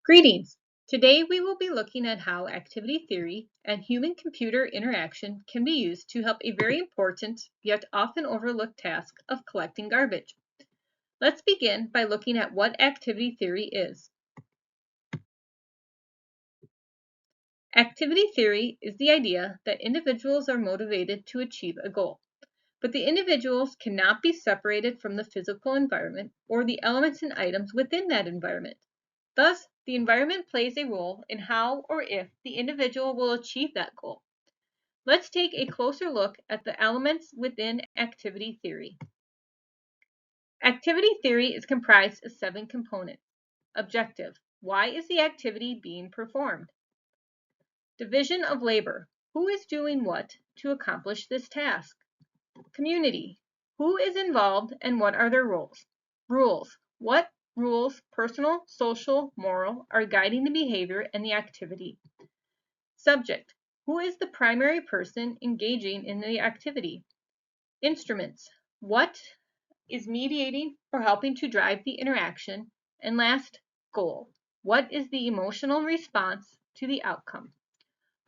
Greetings! Today we will be looking at how activity theory and human-computer interaction can be used to help a very important yet often overlooked task of collecting garbage. Let's begin by looking at what activity theory is. Activity theory is the idea that individuals are motivated to achieve a goal, but the individuals cannot be separated from the physical environment or the elements and items within that environment. Thus, the environment plays a role in how or if the individual will achieve that goal. Let's take a closer look at the elements within activity theory. Activity theory is comprised of 7 components. Objective: why is the activity being performed? Division of labor: who is doing what to accomplish this task? Community: who is involved and what are their roles? Rules: what rules, personal, social, moral, are guiding the behavior and the activity? Subject: who is the primary person engaging in the activity? Instruments: what is mediating or helping to drive the interaction? And last, goal: what is the emotional response to the outcome?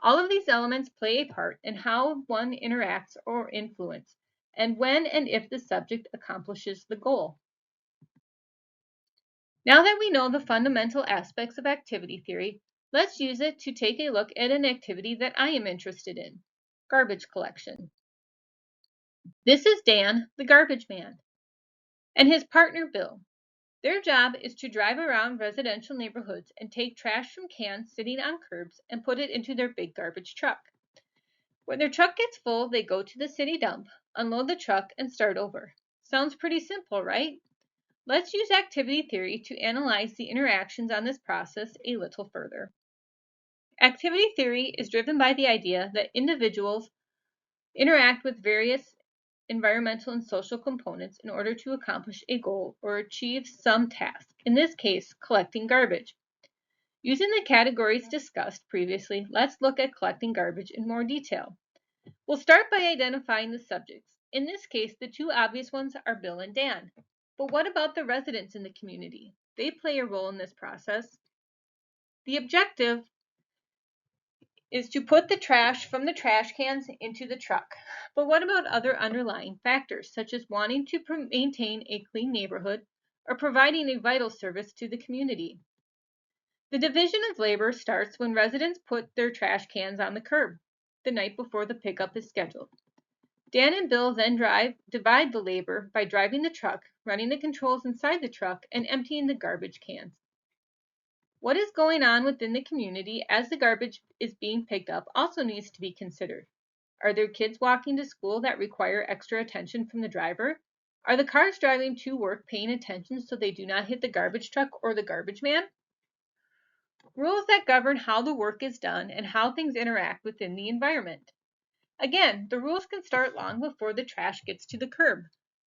All of these elements play a part in how one interacts or influence, and when and if the subject accomplishes the goal. Now that we know the fundamental aspects of activity theory, let's use it to take a look at an activity that I am interested in: garbage collection. This is Dan, the garbage man, and his partner Bill. Their job is to drive around residential neighborhoods and take trash from cans sitting on curbs and put it into their big garbage truck. When their truck gets full, they go to the city dump, unload the truck, and start over. Sounds pretty simple, right? Let's use activity theory to analyze the interactions on this process a little further. Activity theory is driven by the idea that individuals interact with various environmental and social components in order to accomplish a goal or achieve some task, in this case, collecting garbage. Using the categories discussed previously, let's look at collecting garbage in more detail. We'll start by identifying the subjects. In this case, the two obvious ones are Bill and Dan. But what about the residents in the community? They play a role in this process. The objective is to put the trash from the trash cans into the truck. But what about other underlying factors, such as wanting to maintain a clean neighborhood or providing a vital service to the community? The division of labor starts when residents put their trash cans on the curb the night before the pickup is scheduled. Dan and Bill then divide the labor by driving the truck, running the controls inside the truck, and emptying the garbage cans. What is going on within the community as the garbage is being picked up also needs to be considered. Are there kids walking to school that require extra attention from the driver? Are the cars driving to work paying attention so they do not hit the garbage truck or the garbage man? Rules that govern how the work is done and how things interact within the environment. Again, the rules can start long before the trash gets to the curb.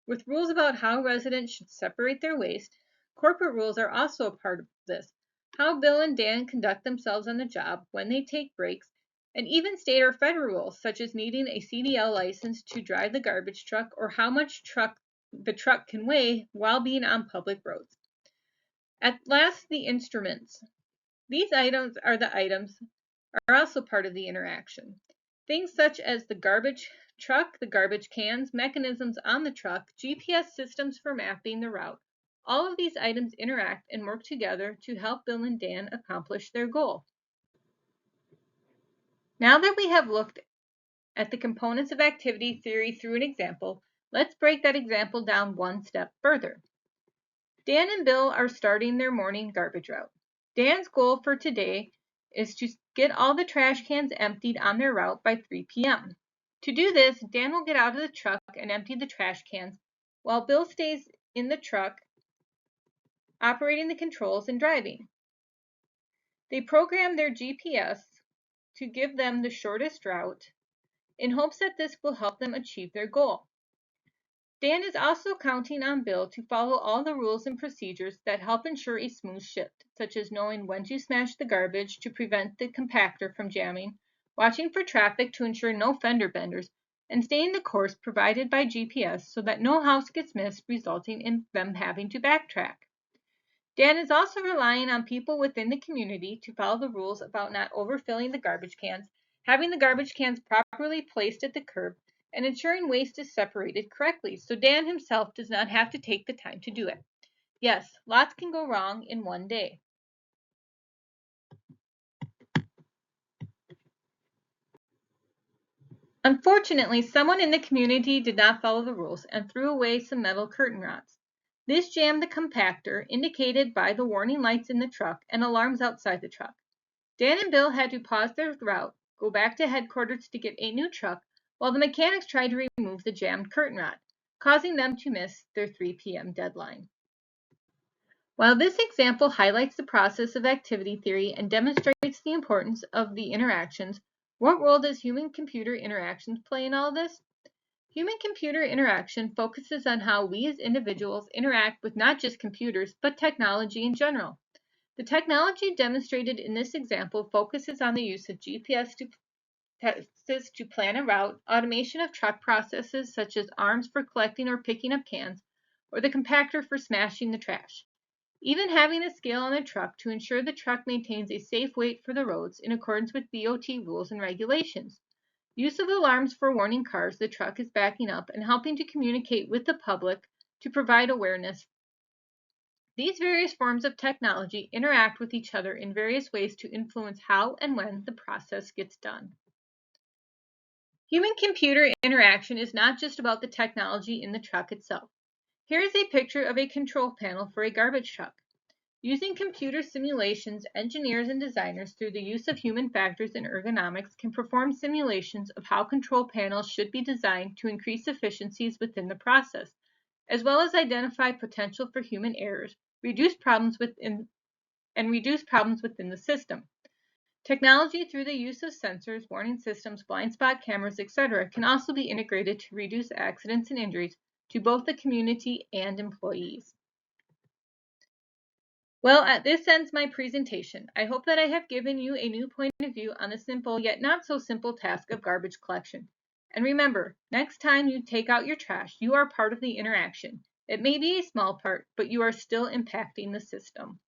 With rules about how residents should separate their waste, corporate rules are also a part of this. How Bill and Dan conduct themselves on the job, when they take breaks, and even state or federal rules, such as needing a CDL license to drive the garbage truck or how much the truck can weigh while being on public roads. At last, the instruments. These items are also part of the interaction. Things such as the garbage truck, the garbage cans, mechanisms on the truck, GPS systems for mapping the route. All of these items interact and work together to help Bill and Dan accomplish their goal. Now that we have looked at the components of activity theory through an example, let's break that example down one step further. Dan and Bill are starting their morning garbage route. Dan's goal for today is to get all the trash cans emptied on their route by 3 p.m. To do this, Dan will get out of the truck and empty the trash cans, while Bill stays in the truck, operating the controls and driving. They program their GPS to give them the shortest route in hopes that this will help them achieve their goal. Dan is also counting on Bill to follow all the rules and procedures that help ensure a smooth shift, such as knowing when to smash the garbage to prevent the compactor from jamming, watching for traffic to ensure no fender benders, and staying the course provided by GPS so that no house gets missed, resulting in them having to backtrack. Dan is also relying on people within the community to follow the rules about not overfilling the garbage cans, having the garbage cans properly placed at the curb, and ensuring waste is separated correctly, so Dan himself does not have to take the time to do it. Yes, lots can go wrong in one day. Unfortunately, someone in the community did not follow the rules and threw away some metal curtain rods. This jammed the compactor, indicated by the warning lights in the truck and alarms outside the truck. Dan and Bill had to pause their route, go back to headquarters to get a new truck, while the mechanics tried to remove the jammed curtain rod, causing them to miss their 3 p.m. deadline. While this example highlights the process of activity theory and demonstrates the importance of the interactions, what role does human-computer interactions play in all this? Human-computer interaction focuses on how we as individuals interact with not just computers, but technology in general. The technology demonstrated in this example focuses on the use of GPS to plan a route, automation of truck processes such as arms for collecting or picking up cans, or the compactor for smashing the trash. Even having a scale on the truck to ensure the truck maintains a safe weight for the roads in accordance with DOT rules and regulations. Use of alarms for warning cars the truck is backing up and helping to communicate with the public to provide awareness. These various forms of technology interact with each other in various ways to influence how and when the process gets done. Human-computer interaction is not just about the technology in the truck itself. Here is a picture of a control panel for a garbage truck. Using computer simulations, engineers and designers, through the use of human factors and ergonomics, can perform simulations of how control panels should be designed to increase efficiencies within the process, as well as identify potential for human errors, reduce problems within the system. Technology through the use of sensors, warning systems, blind spot cameras, etc., can also be integrated to reduce accidents and injuries to both the community and employees. Well, this ends my presentation. I hope that I have given you a new point of view on the simple yet not so simple task of garbage collection. And remember, next time you take out your trash, you are part of the interaction. It may be a small part, but you are still impacting the system.